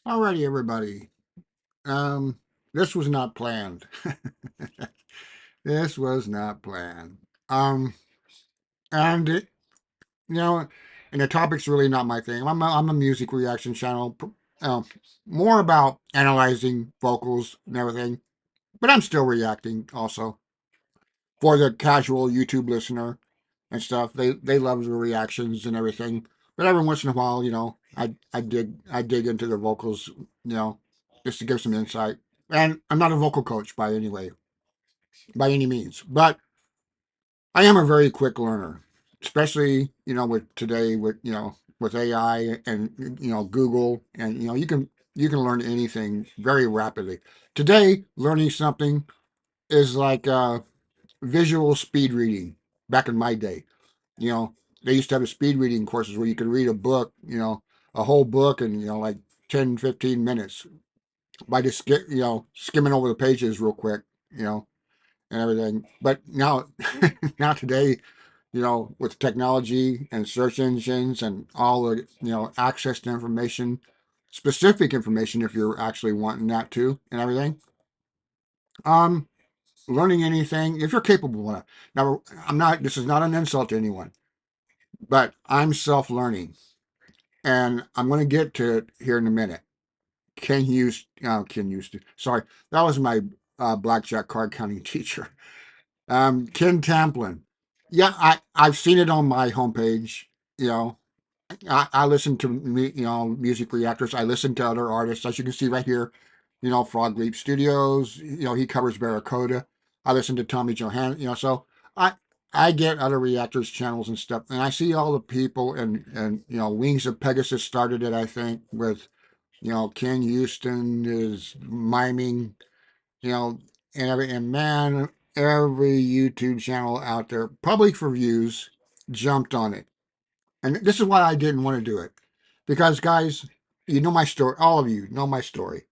Alrighty, everybody. Um, this was not planned. This was not planned. Um, and it, you know, and the topic's really not my thing. I'm a music reaction channel, uh, more about analyzing vocals and everything. But I'm still reacting also for the casual YouTube listener and stuff. They love the reactions and everything. But every once in a while, I dig into the vocals, just to give some insight. And I'm not a vocal coach by any means, but I am a very quick learner, especially with today with AI and Google, and you can learn anything very rapidly. Today, learning something is like visual speed reading. Back in my day, you know, they used to have a speed reading courses where you could read a book, a whole book in like 10, 15 minutes by just skimming over the pages real quick, you know, and everything. But now, now today, with technology and search engines and all the, access to information, specific information, if you're actually wanting that too, and everything. Um, Learning anything, if you're capable of it. Now, this is not an insult to anyone, but I'm self-learning, and I'm going to get to it here in a minute. Ken used to, sorry, that was my blackjack card counting teacher. Ken Tamplin. Yeah, I've seen it on my homepage. You know, I listen to music reactors. I listen to other artists, as you can see right here. Frog Leap Studios. He covers Barracuda. I listen to Tommy Johann. So I I get other reactors channels and stuff, and I see all the people and Wings of Pegasus started it. I think with Ken Houston is miming you know, and man, every YouTube channel out there, public for views, jumped on it. And this is why I didn't want to do it. Because, guys, you know my story. All of you know my story.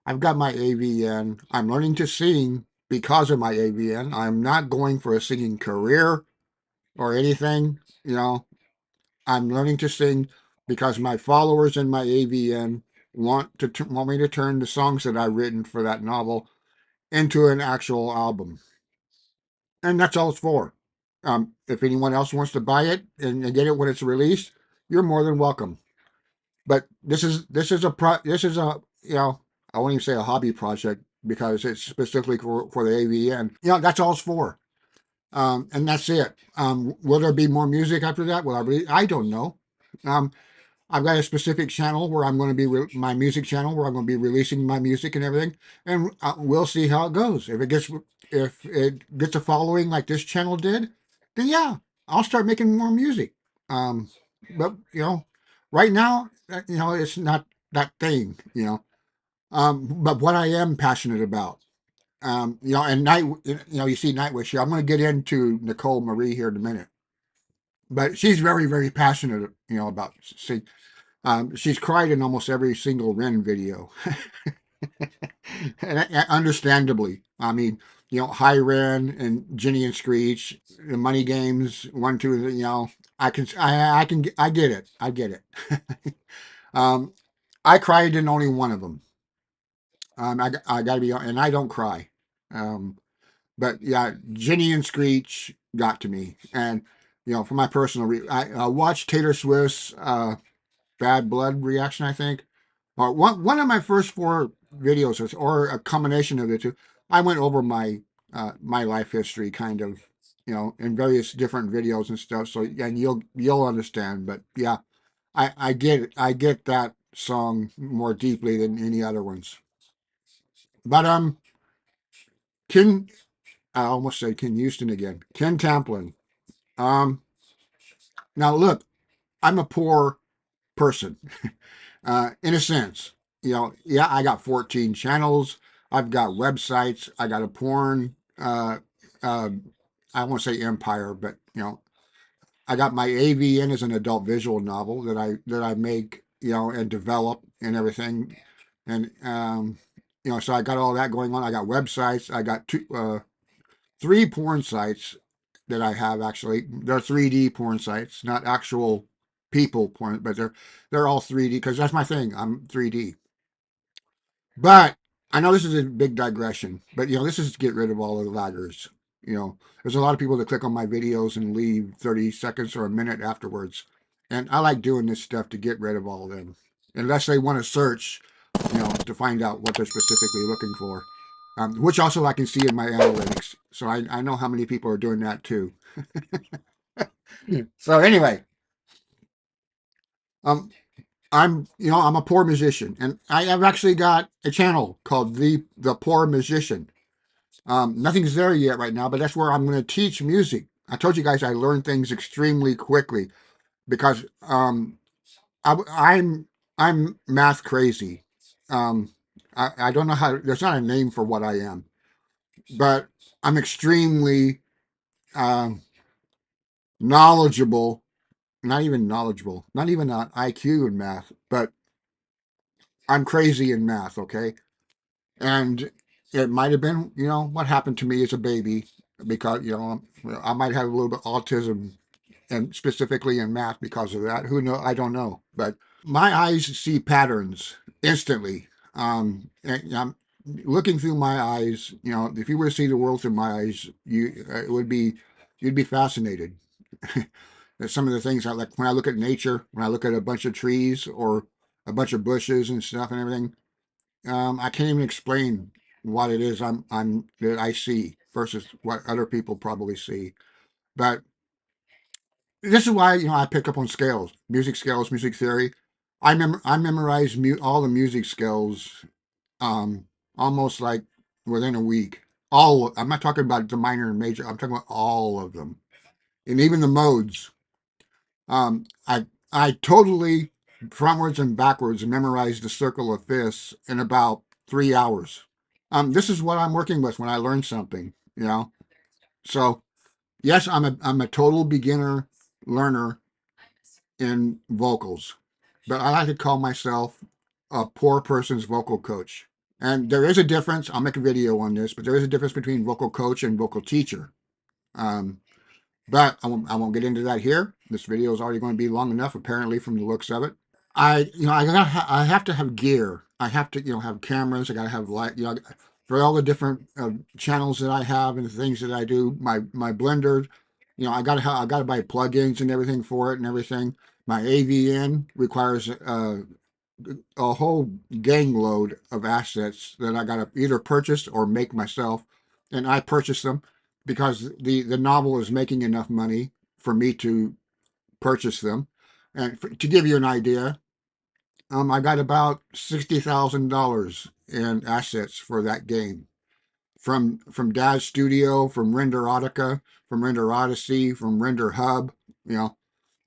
I've got my AVN. I'm learning to sing because of my AVN. I'm not going for a singing career or anything. I'm learning to sing because my followers in my AVN want me to turn the songs that I've written for that novel into an actual album. And that's all it's for. If anyone else wants to buy it and get it when it's released, you're more than welcome. But this is a I won't even say a hobby project because it's specifically for the AVN. That's all it's for. And that's it. Will there be more music after that? I don't know. Um, I've got a specific channel where I'm going to be my music channel where I'm going to be releasing my music and everything, and we'll see how it goes. If it gets a following like this channel did, then yeah, I'll start making more music. Um, but right now, it's not that thing. But what I am passionate about, and you see Nightwish here. I'm going to get into Nicole Marie here in a minute, but she's very, very passionate, about singing. She's cried in almost every single Ren video, and understandably. I mean, High Ren and Ginny and Screech, the Money Games, 1, 2. I get it. I get it. um, I cried in only one of them. I got to be, and I don't cry. Um, but yeah, Ginny and Screech got to me, and for my personal, I watched Taylor Swift's Bad Blood reaction, I think. Or one of my first four videos, or a combination of the two, I went over my life history, kind of, in various different videos and stuff. So and you'll understand. But yeah, I get that song more deeply than any other ones. But Ken, I almost said Ken Houston again. Ken Tamplin. Um, Now look, I'm a poor person. In a sense. Yeah, I got 14 channels. I've got websites. I got a porn. Uh, I won't say empire, but I got my AVN as an adult visual novel that I make, and develop and everything, and so I got all that going on. I got websites. I got three porn sites that I have actually. They're 3D porn sites, not actual people porn, but they're all 3D because that's my thing. I'm 3D. But I know this is a big digression, but this is to get rid of all of the laggers. There's a lot of people that click on my videos and leave 30 seconds or a minute afterwards. And I like doing this stuff to get rid of all of them. Unless they want to search, to find out what they're specifically looking for. Which also I can see in my analytics. So I know how many people are doing that too. So anyway, um, I'm a poor musician, and I have actually got a channel called the Poor Musician. Nothing's there yet right now, but that's where I'm going to teach music. I told you guys I learn things extremely quickly because I'm math crazy. I don't know how. There's not a name for what I am, but I'm extremely um, knowledgeable. Not even knowledgeable. Not even an IQ in math, but I'm crazy in math. Okay, and it might have been what happened to me as a baby because I might have a little bit autism and specifically in math because of that. Who know? I don't know, but my eyes see patterns instantly. And I'm looking through my eyes. If you were to see the world through my eyes, it would be you'd be fascinated. There's some of the things I like when I look at nature, when I look at a bunch of trees or a bunch of bushes and stuff and everything. I can't even explain what it is I'm that I see versus what other people probably see. But this is why I pick up on scales, music theory. I memorize all the music scales um, almost like within a week. All I'm not talking about the minor and major. I'm talking about all of them, and even the modes. I totally frontwards and backwards memorized the circle of fifths in about 3 hours. This is what I'm working with when I learn something. So yes, I'm a total beginner learner in vocals, but I like to call myself a poor person's vocal coach. And there is a difference. I'll make a video on this, but there is a difference between vocal coach and vocal teacher. Um, but I won't get into that here. This video is already going to be long enough, apparently, from the looks of it. I have to have gear. I have to have cameras. I got to have light. For all the different channels that I have and the things that I do. My blender. I got to buy plugins and everything for it and everything. My AVN requires a whole gang load of assets that I got to either purchase or make myself, and I purchase them because the novel is making enough money for me to purchase them. And to give you an idea, I got about $60,000 in assets for that game from Dad's Studio, from Renderotica, from Render Odyssey, from Render Hub. You know,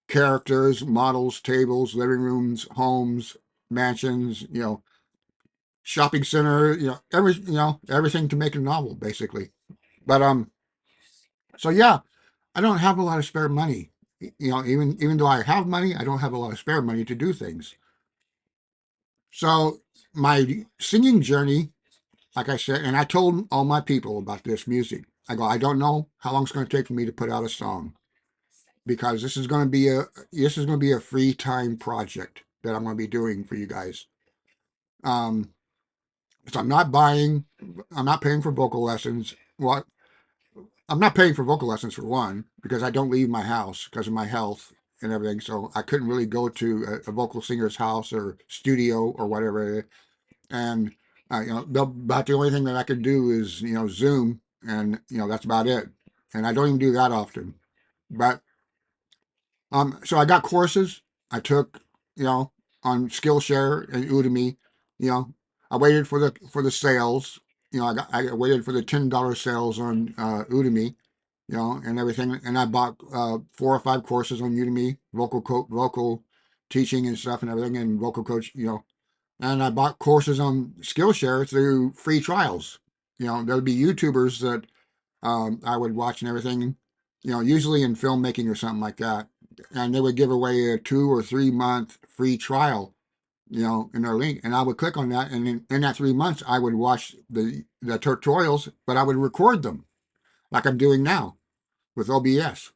characters, models, tables, living rooms, homes, mansions. Shopping center. Everything to make a novel, basically. But so yeah, I don't have a lot of spare money. Even though I have money, I don't have a lot of spare money to do things. So my singing journey, like I said, and I told all my people about this music. I go, I don't know how long it's going to take for me to put out a song because this is going to be a free time project that I'm going to be doing for you guys. Um, so I'm not paying for vocal lessons. Well, I'm not paying for vocal lessons for one because I don't leave my house because of my health and everything. So I couldn't really go to a vocal singer's house or studio or whatever. And about the only thing that I can do is Zoom, and that's about it. And I don't even do that often. But so I got courses I took, you know, on Skillshare and Udemy. You know, I waited for the sales. I waited for the $10 sales on Udemy. And everything. And I bought 4 or 5 courses on Udemy, vocal teaching and stuff and everything, and vocal coach. And I bought courses on Skillshare through free trials. There would be YouTubers that I would watch and everything, usually in filmmaking or something like that. And they would give away a 2 or 3 month free trial, in their link. And I would click on that. And in that 3 months, I would watch the tutorials, but I would record them like I'm doing now with OBS.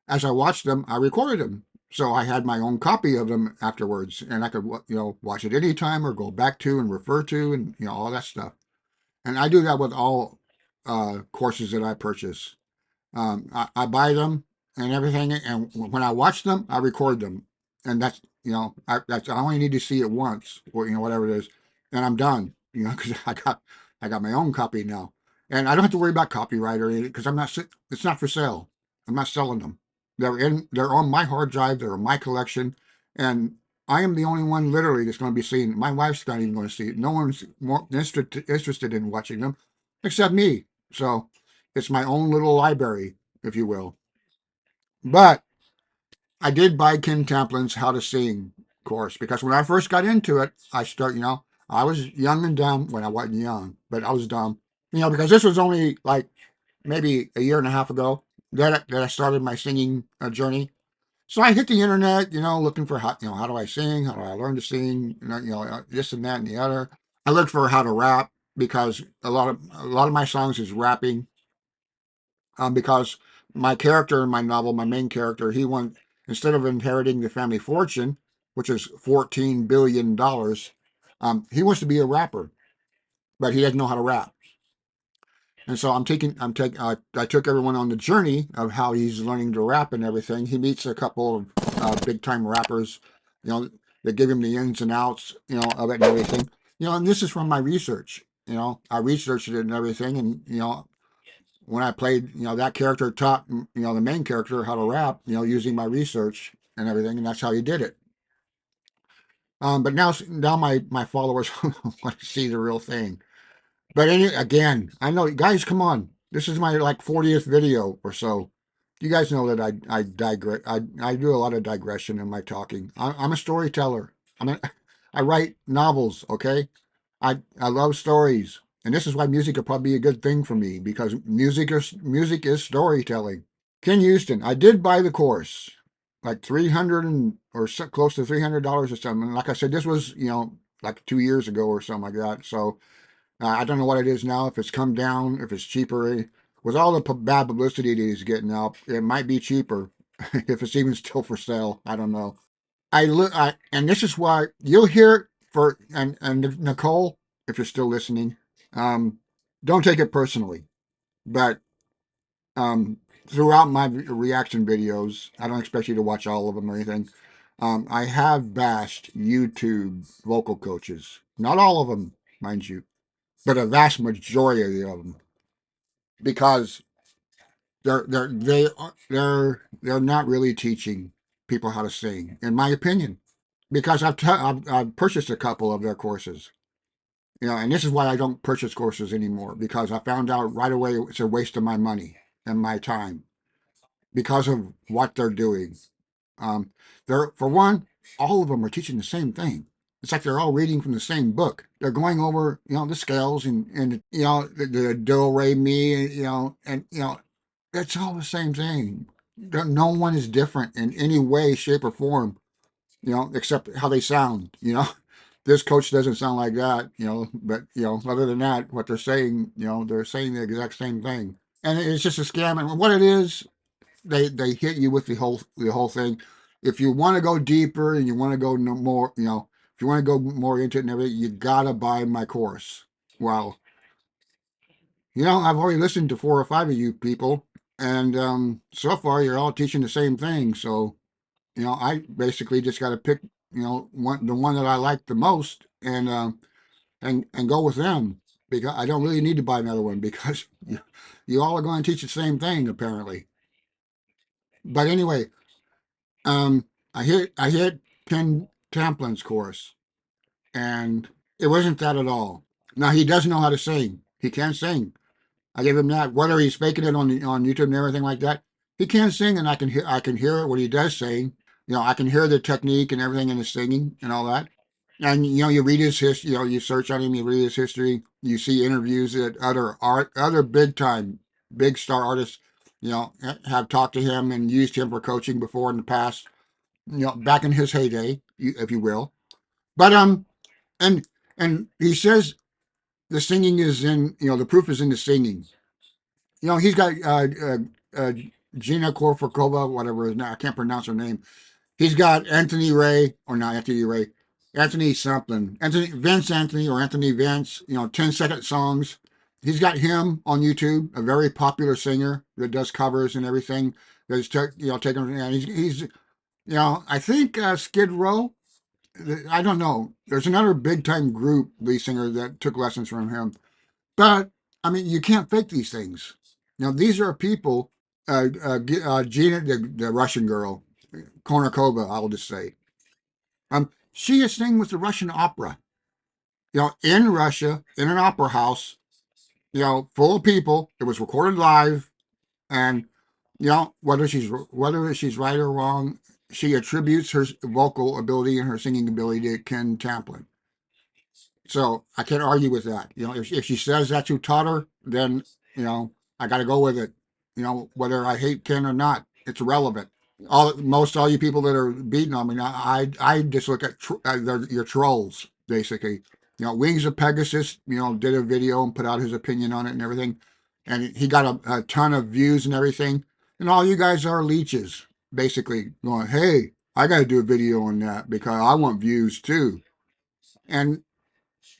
As I watched them, I recorded them. So I had my own copy of them afterwards, and I could watch it anytime or go back to and refer to, and all that stuff. And I do that with all courses that I purchase. I buy them and everything, and when I watch them, I record them, and that's I only need to see it once, or whatever it is, and I'm done. Because I got my own copy now, and I don't have to worry about copyright or anything because I'm not. It's not for sale. I'm not selling them. They're on my hard drive. They're in my collection, and I am the only one literally that's going to be seeing it. My wife's not even going to see it. No one's more interested in watching them, except me. So it's my own little library, if you will. But I did buy Ken Tamplin's How to Sing course because when I first got into it, I was young and dumb when I wasn't young, but I was dumb, because this was only like maybe a year and a half ago that I started my singing journey. So I hit the internet, looking for how do I sing? How do I learn to sing? This and that and the other. I looked for how to rap because a lot of my songs is rapping. Because my character in my novel, my main character, instead of inheriting the family fortune, which is $14 billion, he wants to be a rapper, but he doesn't know how to rap. And so I took everyone on the journey of how he's learning to rap and everything. He meets a couple of big time rappers, you know, that give him the ins and outs, of it and everything. And this is from my research. I researched it and everything, and when I played, that character taught, the main character how to rap, using my research and everything, and that's how he did it. But now my followers want to see the real thing. But again, I know, guys, come on. This is my like 40th video or so. You guys know that I digress. I do a lot of digression in my talking. I'm a storyteller. I write novels. Okay, I love stories, and this is why music would probably be a good thing for me because music is storytelling. Ken Houston, I did buy the course, like 300 or so, close to $300 or something. And like I said, this was like 2 years ago or something like that. So I don't know what it is now. If it's come down, if it's cheaper, with all the bad publicity that he's getting out, it might be cheaper if it's even still for sale. I don't know. And this is why you'll hear and Nicole, if you're still listening, um, don't take it personally. But throughout my reaction videos, I don't expect you to watch all of them or anything. I have bashed YouTube vocal coaches. Not all of them, mind you, but a vast majority of them, because they're not really teaching people how to sing, in my opinion. Because I've purchased a couple of their courses, and this is why I don't purchase courses anymore, because I found out right away it's a waste of my money and my time because of what they're doing. Um, they're for one, all of them are teaching the same thing. It's like they're all reading from the same book. They're going over, the scales and the do re mi, and it's all the same thing. No one is different in any way, shape, or form, except how they sound. This coach doesn't sound like that, but other than that, what they're saying the exact same thing, and it's just a scam. And what it is, they hit you with the whole thing. If you want to go deeper and you want to go no more, if you want to go more into it and everything, you gotta buy my course. Well, I've already listened to 4 or 5 of you people, and so far you're all teaching the same thing. So I basically just got to pick the one that I like the most, and go with them, because I don't really need to buy another one because you all are going to teach the same thing apparently. But anyway, I hit Ken Tamplin's course, and it wasn't that at all. Now he does know how to sing. He can sing. I give him that. Whether he's faking it on YouTube and everything like that, he can sing, and I can hear it what he does sing. I can hear the technique and everything in his singing and all that. And you read his history. You search on him. You read his history. You see interviews that other big time, big star artists, have talked to him and used him for coaching before in the past, back in his heyday, if you will. But and he says the singing is in, the proof is in the singing. He's got uh, Gina Korfakova, whatever it is now, I can't pronounce her name. He's got Anthony Ray, or not Anthony Ray, Anthony something, Vince Anthony or Anthony Vince. 10-second songs. He's got him on YouTube, a very popular singer that does covers and everything. That's taking, and I think Skid Row. I don't know. There's another big time group lead singer that took lessons from him. But I mean, you can't fake these things. These are people. Gina, the Russian girl, Konakova, I'll just say. She is singing with the Russian opera. In Russia, in an opera house. Full of people. It was recorded live, and whether she's right or wrong, she attributes her vocal ability and her singing ability to Ken Tamplin. So I can't argue with that. If she says that's who taught her, then I got to go with it. Whether I hate Ken or not, it's irrelevant. All you people that are beating on me now, I just look at your trolls basically. Wings of Pegasus, did a video and put out his opinion on it and everything, and he got a ton of views and everything. And all you guys are leeches, basically going, "Hey, I got to do a video on that because I want views too." And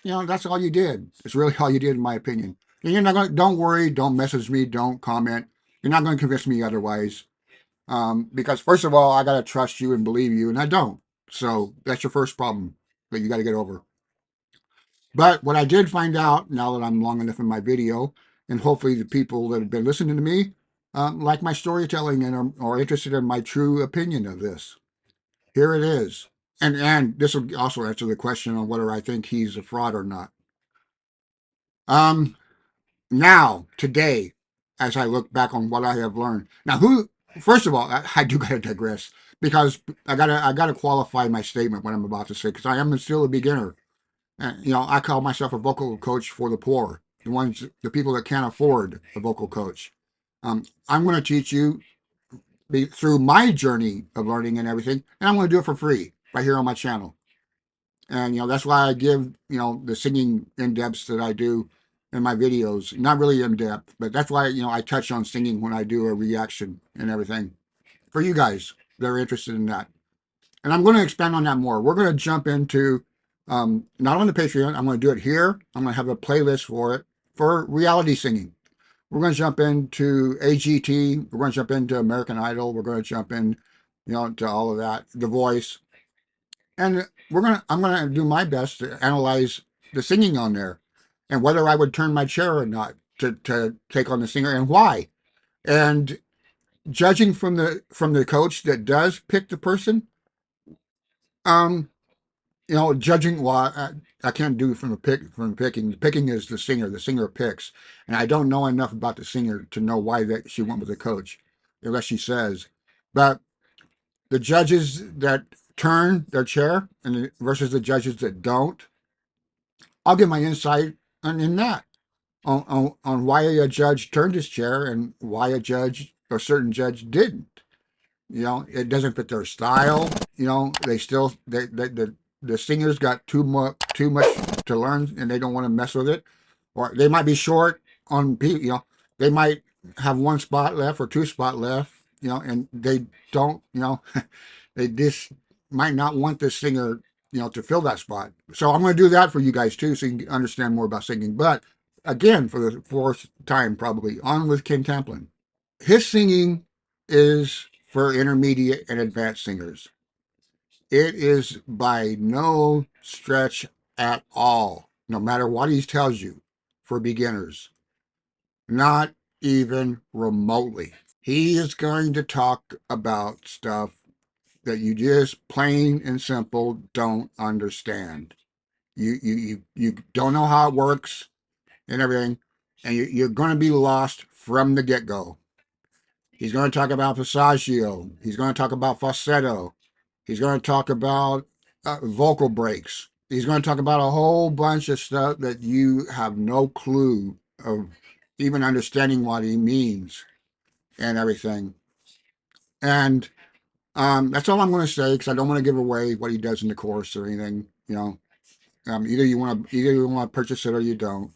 that's all you did. It's really all you did, in my opinion. And you're not going. Don't worry. Don't message me. Don't comment. You're not going to convince me otherwise. Because first of all, I got to trust you and believe you, and I don't. So that's your first problem that you got to get over. But what I did find out, now that I'm long enough in my video, and hopefully the people that have been listening to me like my storytelling and are interested in my true opinion of this. Here it is. And this will also answer the question on whether I think he's a fraud or not. Um, Now, today, as I look back on what I have learned. Now, first of all, I do got to digress because I gotta qualify my statement what I'm about to say because I am still a beginner. And, I call myself a vocal coach for the poor, the people that can't afford a vocal coach. I'm going to teach you through my journey of learning and everything, and I'm going to do it for free right here on my channel. And that's why I give the singing in depths that I do in my videos. Not really in depth, but that's why I touch on singing when I do a reaction and everything for you guys that are interested in that. And I'm going to expand on that more. We're going to jump into not on the Patreon. I'm going to do it here. I'm going to have a playlist for it for reality singing. We're going to jump into AGT. We're going to jump into American Idol. We're going to jump in, to all of that, The Voice, and I'm gonna do my best to analyze the singing on there, and whether I would turn my chair or not to take on the singer and why. And judging from the coach that does pick the person, um, judging well, I can't do from the picking. The picking is the singer. The singer picks, and I don't know enough about the singer to know why that she went with the coach, unless she says. But the judges that turn their chair and versus the judges that don't, I'll give my insight in that on why a judge turned his chair and why a judge or certain judge didn't. It doesn't fit their style. They still the singers got too much to learn and they don't want to mess with it, or they might be short on people. They might have one spot left or two spot left. And they don't. They just might not want the singer, to fill that spot. So I'm going to do that for you guys too, so you can understand more about singing. But again, for the fourth time, probably on with Ken Tamplin. His singing is for intermediate and advanced singers. It is by no stretch at all, no matter what he tells you, for beginners. Not even remotely. He is going to talk about stuff that you just plain and simple don't understand. You don't know how it works and everything, and you're going to be lost from the get go. He's going to talk about passaggio. He's going to talk about falsetto. He's going to talk about vocal breaks. He's going to talk about a whole bunch of stuff that you have no clue of even understanding what he means and everything. And that's all I'm going to say because I don't want to give away what he does in the course or anything. Either you want to purchase it or you don't.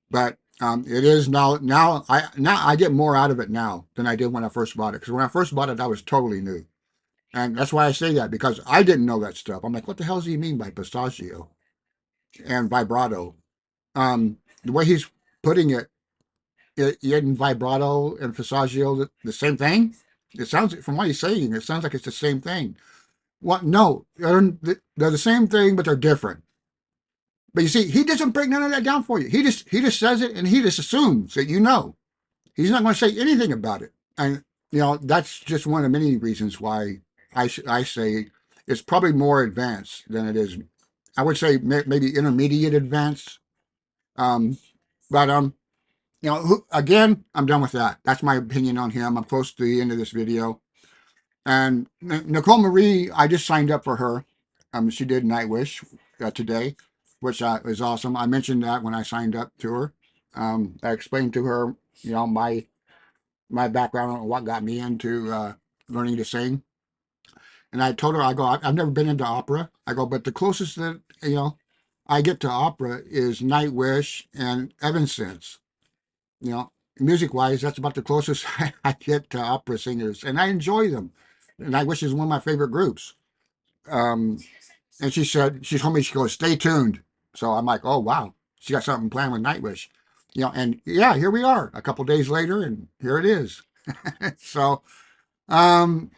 But it is now I get more out of it now than I did when I first bought it. Because when I first bought it, I was totally new, And that's why I say that, because I didn't know that stuff. I'm like, what the hell does he mean by pistachio and vibrato? The way he's putting it, in vibrato and pistachio the same thing? It sounds, from what he's saying, it sounds like it's the same thing. What? No, they're the same thing, but they're different. But you see, he doesn't break none of that down for you. He just says it, and he just assumes that you know. He's not going to say anything about it. And that's just one of many reasons why I say it's probably more advanced than it is. I would say maybe intermediate advanced. Um, but again, I'm done with that. That's my opinion on him. I'm close to the end of this video. And Nicole Marie, I just signed up for her. She did Nightwish today, which is awesome. I mentioned that when I signed up to her. I explained to her, my background on what got me into learning to sing. And I told her, I go, I've never been into opera. I go, but the closest that I get to opera is Nightwish and Evanescence. You know, music wise, that's about the closest I get to opera singers, and I enjoy them. And Nightwish is one of my favorite groups. Um, and she told me, she goes, stay tuned. So I'm like, oh wow, she got something planned with Nightwish. And yeah, here we are a couple days later, and here it is. So, um,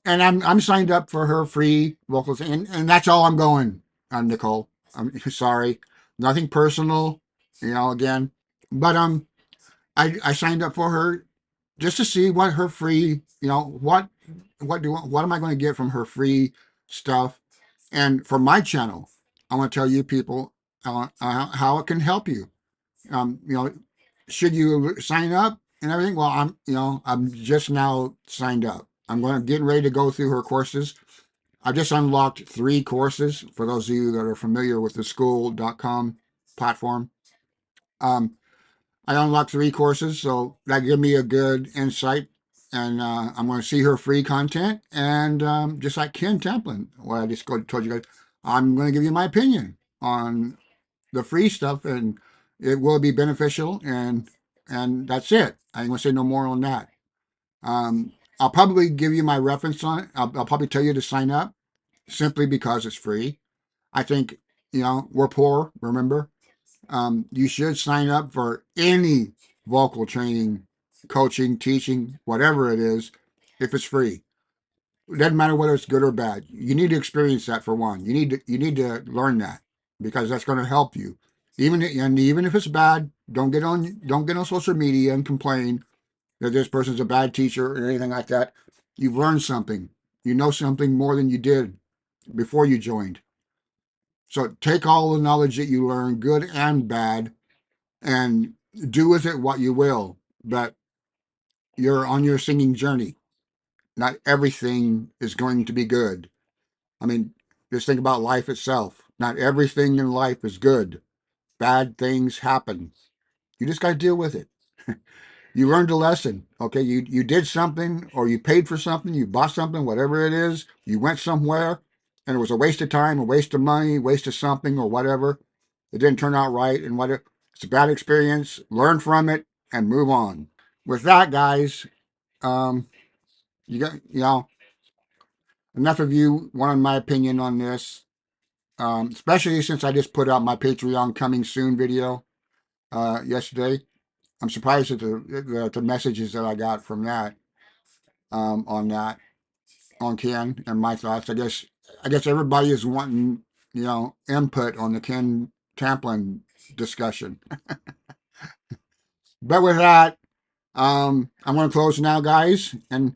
and I'm signed up for her free vocals, and that's all I'm going on, Nicole. I'm sorry, nothing personal, again, but I signed up for her just to see what her free, what am I going to get from her free stuff, and for my channel, I want to tell you people how it can help you. Um, you know, should you sign up and everything? Well, I'm just now signed up. I'm getting ready to go through her courses. I've just unlocked 3 courses for those of you that are familiar with the school.com platform. Um, I unlocked 3 courses, so that gave me a good insight. And I'm going to see her free content. And just like Ken Tamplin, what I just told you guys, I'm going to give you my opinion on the free stuff, and it will be beneficial. And that's it. I ain't going to say no more on that. I'll probably give you my reference on it. I'll probably tell you to sign up simply because it's free. I think, we're poor, remember? You should sign up for any vocal training, coaching, teaching, whatever it is, if it's free. It doesn't matter whether it's good or bad. You need to experience that for one. You need to learn that, because that's going to help you. Even if it's bad, don't get on social media and complain that this person's a bad teacher or anything like that. You've learned something. You know something more than you did before you joined. So take all the knowledge that you learn, good and bad, and do with it what you will. But you're on your singing journey. Not everything is going to be good. I mean, just think about life itself. Not everything in life is good. Bad things happen. You just got to deal with it. You learned a lesson. Okay, you did something, or you paid for something, you bought something, whatever it is, you went somewhere, and it was a waste of time, a waste of money, waste of something, or whatever. It didn't turn out right, and whatever. It's a bad experience. Learn from it and move on. With that, guys, um, you got enough of you wanted my opinion on this. Especially since I just put out my Patreon coming soon video yesterday. I'm surprised at the messages that I got from that, on that, on Ken and my thoughts. I guess everybody is wanting input on the Ken Tamplin discussion. But with that, I'm going to close now, guys. And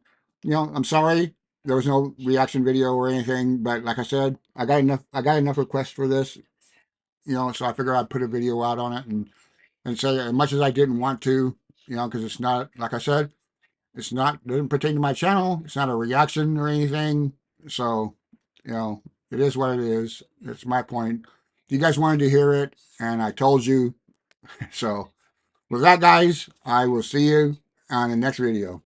I'm sorry there was no reaction video or anything, but like I said, I got enough. I got enough requests for this. So I figured I'd put a video out on it, and say, as much as I didn't want to, because it's not, like I said, doesn't pertain to my channel. It's not a reaction or anything. So, it is what it is. It's my point. You guys wanted to hear it, and I told you. So, with that, guys, I will see you on the next video.